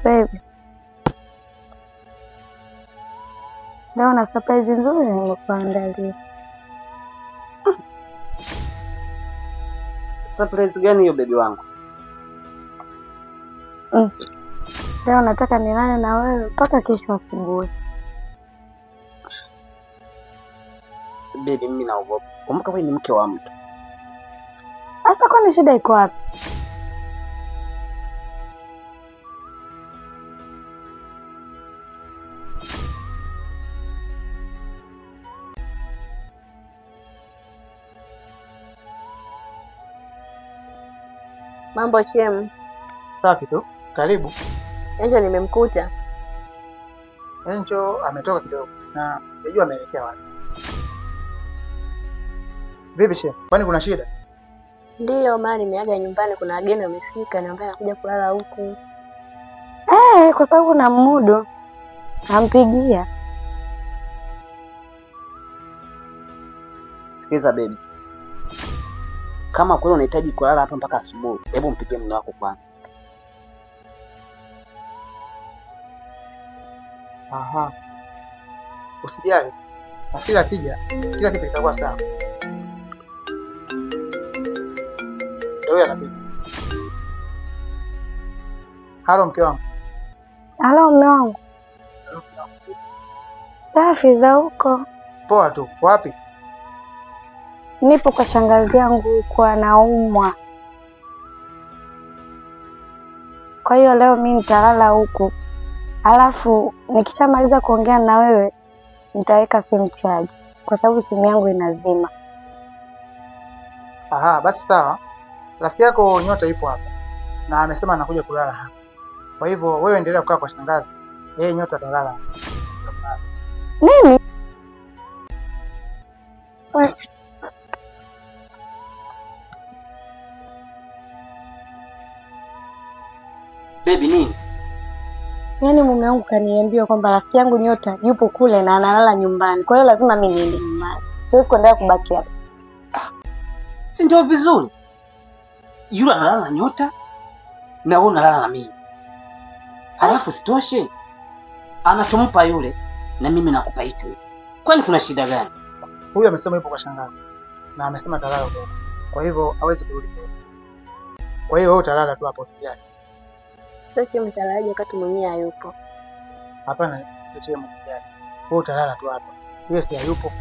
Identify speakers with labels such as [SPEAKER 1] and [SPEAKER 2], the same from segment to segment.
[SPEAKER 1] Baby, leo na surprise nzuri nimekuandalia.
[SPEAKER 2] Surprise gani hiyo baby wangu?
[SPEAKER 1] Leo nataka nilale na wewe mpaka kesho asubuhi.
[SPEAKER 2] Baby, mimi naogopa. Kumbuka wewe ni mke wa mtu.
[SPEAKER 1] Sasa kwani shida iko wapi?
[SPEAKER 3] Mambo Shem.
[SPEAKER 4] Safi tu. Karibu.
[SPEAKER 3] Angel nimemkuta.
[SPEAKER 4] Angel ametoka kidogo na najua ameelekea wapi. Vipi Shem? Kwani kuna shida?
[SPEAKER 3] Ndio maana nimeaga nyumbani, kuna wageni wamefika na ambaye anakuja kulala huku.
[SPEAKER 1] Kwa sababu na mudu nampigia.
[SPEAKER 2] Sikiza baby. Kama kweli unahitaji kulala hapa mpaka asubuhi, hebu mpigie mume wako kwanza.
[SPEAKER 4] Aha. Usijali. Asili akija, kila kitu kitakuwa sawa. Ndio anapiga. Halo mke wangu.
[SPEAKER 1] Halo mume wangu. Safi za huko.
[SPEAKER 4] Poa tu. Wapi?
[SPEAKER 1] Nipo kwa shangazi yangu kwa anaumwa. Kwa hiyo leo mimi nitalala huku. Alafu nikishamaliza kuongea na wewe nitaweka simu charge kwa sababu simu yangu inazima.
[SPEAKER 4] Aha, basi sawa. Rafiki yako Nyota ipo hapa na amesema anakuja kulala hapa. Kwa hivyo wewe endelea kukaa kwa shangazi. Yeye Nyota atalala.
[SPEAKER 1] Nini?
[SPEAKER 2] Baby nini?
[SPEAKER 1] Yaani mume wangu kaniambia kwamba rafiki yangu Nyota yupo kule na analala nyumbani. Kwa hiyo lazima mimi niende nyumbani. Siwezi kuendelea kubaki hapa.
[SPEAKER 2] Si ndio vizuri? Yule analala na Nyota na wewe unalala na mimi. Halafu sitoshe, anachompa yule na mimi nakupa hicho. Kwani kuna shida gani?
[SPEAKER 4] Huyu amesema yupo kwa shangazi na amesema atalala huko. Kwa hivyo hawezi kurudi tena. Kwa hiyo wewe utalala tu hapo pia.
[SPEAKER 3] Sasa mtalaje wakati mwenyewe hayupo?
[SPEAKER 4] Hapana, sio mjani. Wewe utalala tu hapo. Yeye si hayupo.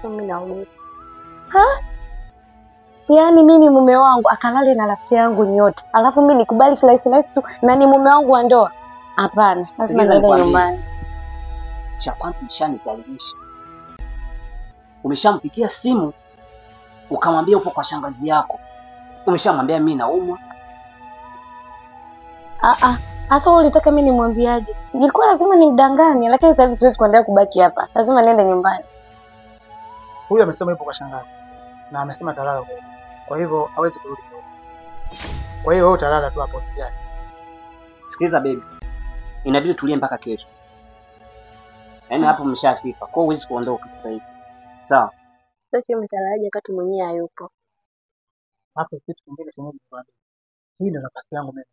[SPEAKER 3] Mimi naogopa.
[SPEAKER 1] Yaani mimi mume wangu akalale na rafiki yangu Nyota. Alafu mimi nikubali fly tu na ni mume wangu wa ndoa? Hapana, lazima niende nyumbani.
[SPEAKER 2] Cha kwanza nishanizalisha. Umeshampigia simu ukamwambia upo kwa shangazi yako. Umeshamwambia mimi naumwa.
[SPEAKER 1] Sasa ulitaka mimi nimwambiaje? Nilikuwa lazima nimdanganye, lakini sasa hivi siwezi kuendelea kubaki hapa. Lazima niende nyumbani.
[SPEAKER 4] Huyu amesema yupo kwa shangazi na amesema atalala huko. Kwa hivyo hawezi kurudi tena. Kwa hiyo wewe utalala tu hapo pia.
[SPEAKER 2] Sikiza baby. Inabidi tulie mpaka kesho. Yaani hapo mmeshafika. Kwa hiyo huwezi kuondoka sasa hivi. Sawa?
[SPEAKER 3] Sasa mtalaje wakati mwenyewe hayupo?
[SPEAKER 4] Hapo kitu kingine cha Mungu kwani. Hii ndio nafasi yangu mimi.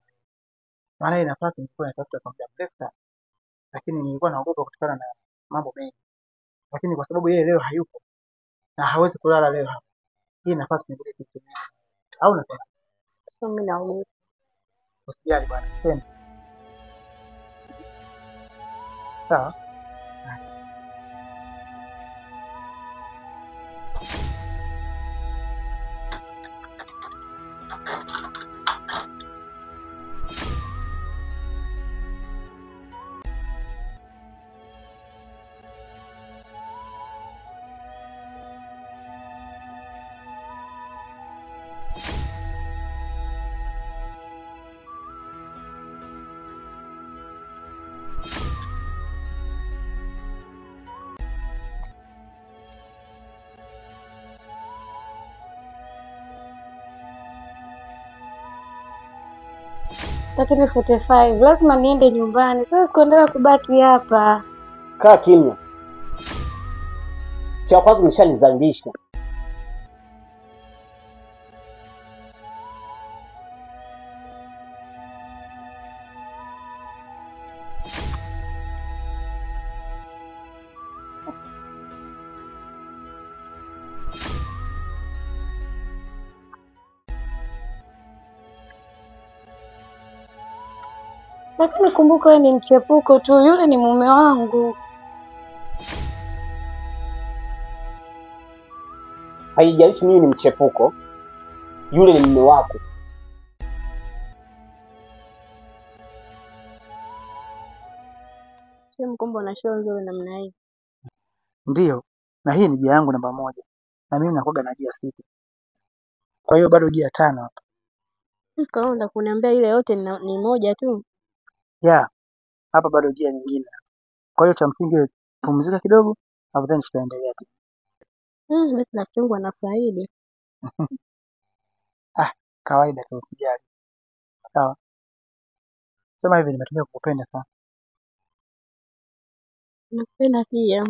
[SPEAKER 4] Maana hii nafasi nilikuwa natafuta kwa muda mrefu. Lakini nilikuwa naogopa kutokana na mambo mengi. Lakini kwa sababu yeye leo hayupo na hawezi kulala leo hapa. Hii nafasi nilikuwa nikitumia. Au unasema?
[SPEAKER 3] Mimi naogopa.
[SPEAKER 4] Usijali bwana. Sema. Sawa?
[SPEAKER 1] Lakini 45 lazima niende nyumbani. Sasa sikuendelea kubaki hapa.
[SPEAKER 2] Kaa kimya. Cha kwanza nishanizalisha.
[SPEAKER 1] Lakini kumbuka wewe ni mchepuko tu, yule ni mume wangu.
[SPEAKER 2] Haijalishi mimi ni mchepuko, yule ni mume wako.
[SPEAKER 3] Kumbe una show nzuri namna hii.
[SPEAKER 4] Ndiyo, na hii ni gia yangu namba 1 na mimi nakuaga na gia 6. Kwa hiyo bado gia 5 hapa.
[SPEAKER 3] Kaenda kuniambia ile yote ni moja tu.
[SPEAKER 4] Ya, hapa bado gia nyingine. Kwa hiyo cha msingi pumzika kidogo, hapo then tutaendelea tu.
[SPEAKER 3] Basi nachungwa na faidi.
[SPEAKER 4] Kawaida tu, usijali. Sawa. Sema hivi, nimetokea kukupenda sana.
[SPEAKER 3] Nakupenda pia.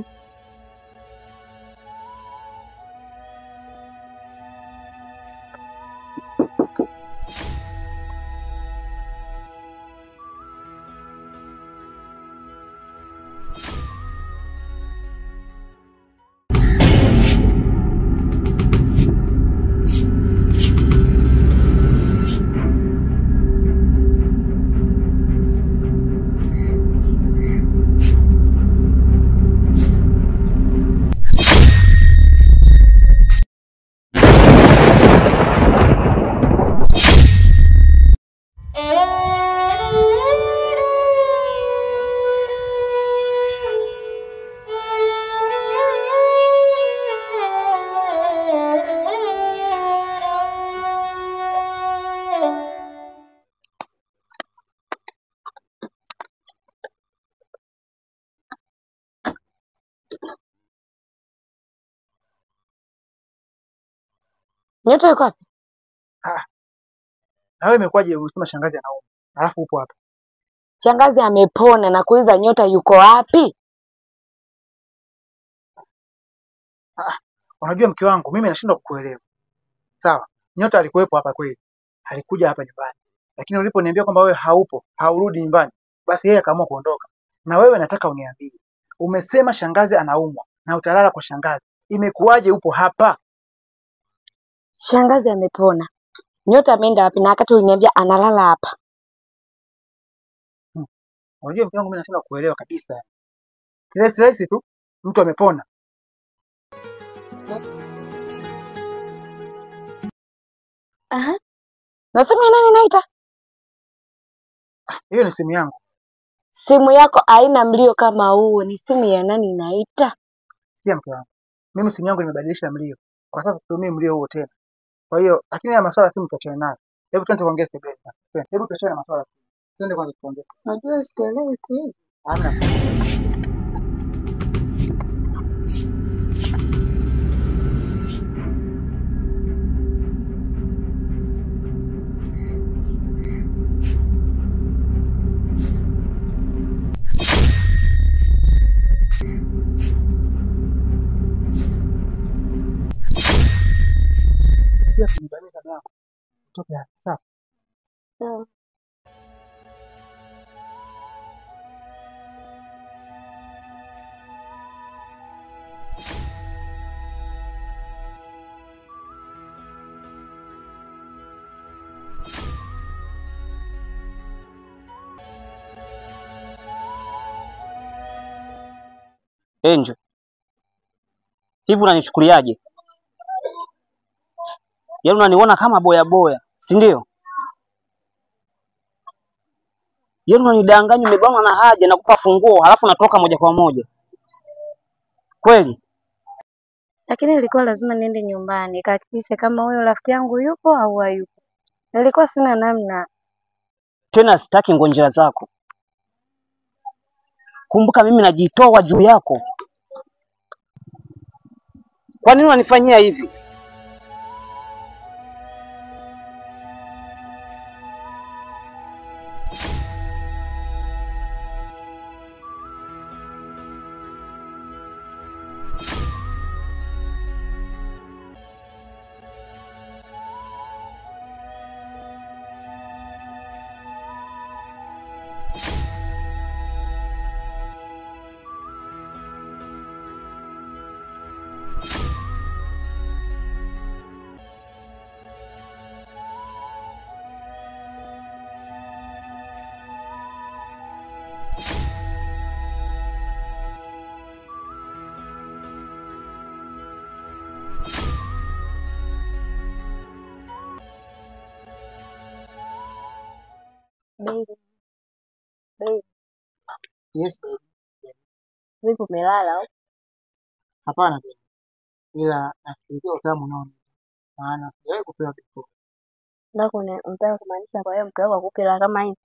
[SPEAKER 1] Nyota yuko wapi?
[SPEAKER 4] Na wewe imekuwaje unasema shangazi anaumwa? Alafu upo hapa.
[SPEAKER 1] Shangazi amepona na kuuliza Nyota yuko wapi?
[SPEAKER 4] Unajua mke wangu, mimi nashindwa kukuelewa. Sawa, Nyota alikuwepo hapa kweli. Alikuja hapa nyumbani. Lakini uliponiambia kwamba wewe haupo, haurudi nyumbani, basi yeye akaamua kuondoka. Na wewe nataka uniambie. Umesema shangazi anaumwa na utalala kwa shangazi. Imekuwaje upo hapa?
[SPEAKER 1] Shangazi amepona. Nyota ameenda wapi na wakati uliniambia analala hapa?
[SPEAKER 4] Unajua mke wangu, mimi nashindwa kukuelewa kabisa. Kirahisi tu mtu amepona.
[SPEAKER 1] Aha. Nasema nani naita?
[SPEAKER 4] Hiyo ni simu yangu.
[SPEAKER 1] Simu yako haina mlio kama huo, ni simu ya nani naita?
[SPEAKER 4] Pia mke wangu, mimi simu yangu nimebadilisha mlio. Kwa sasa situmii mlio huo tena. Kwa hiyo lakini ya masuala simu tuachane nayo. Hebu twende tuongee sebeni. Hebu tuachane na masuala. Twende kwanza tuongee.
[SPEAKER 1] Unajua sielewi hizi.
[SPEAKER 4] Hamna. Pia kunibania dada yako. Toka hapa. Sawa.
[SPEAKER 3] Sawa.
[SPEAKER 2] Angel, hivi unanichukuliaje? Yaani unaniona kama boya boya, si ndio? Yaani unanidanganya, umebanwa na haja na kupa funguo halafu natoka moja kwa moja. Kweli?
[SPEAKER 1] Lakini ilikuwa lazima niende nyumbani kahakikishe kama huyo rafiki yangu yupo au hayupo. Nilikuwa sina namna.
[SPEAKER 2] Tena sitaki ngonjera zako. Kumbuka mimi najitoa juu yako. Kwa nini unanifanyia hivi?
[SPEAKER 3] Baby,
[SPEAKER 4] Yes baby.
[SPEAKER 3] vipi umelala au?
[SPEAKER 4] Hapana baby. Ila nafikiria utamu unaona. Maana sijawahi kupewa before.
[SPEAKER 3] Ndio unataka kumaanisha kwa hiyo mke wako akukila kama hivi?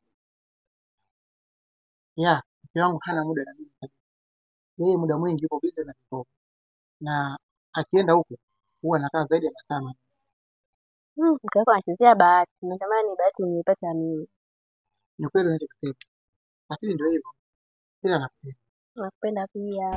[SPEAKER 4] Yeah, mke wangu hana muda na mimi kabisa. Yeye muda mwingi yuko busy na mikopo. Na akienda huko huwa anakaa zaidi ya masaa manne.
[SPEAKER 3] Mke wako anachezea bahati. Natamani bahati nipate mimi.
[SPEAKER 4] Ni kweli unachokisema. Lakini ndio hivyo. Ila nakupenda.
[SPEAKER 3] Nakupenda pia.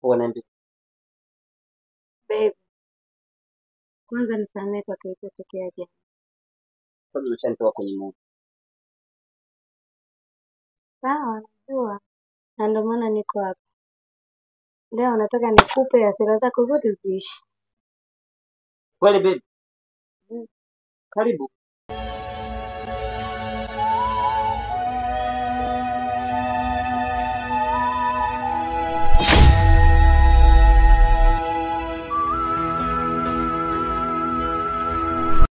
[SPEAKER 2] Unaambia
[SPEAKER 1] Babe, kwanza nisamehe kwa kilichotokea jana.
[SPEAKER 2] kwanza umeshanitoa kwenye mood.
[SPEAKER 1] Sawa, najua. Na ndio maana niko hapa. Leo nataka nikupe hasira zako zote ziishi.
[SPEAKER 2] Kweli baby. Karibu.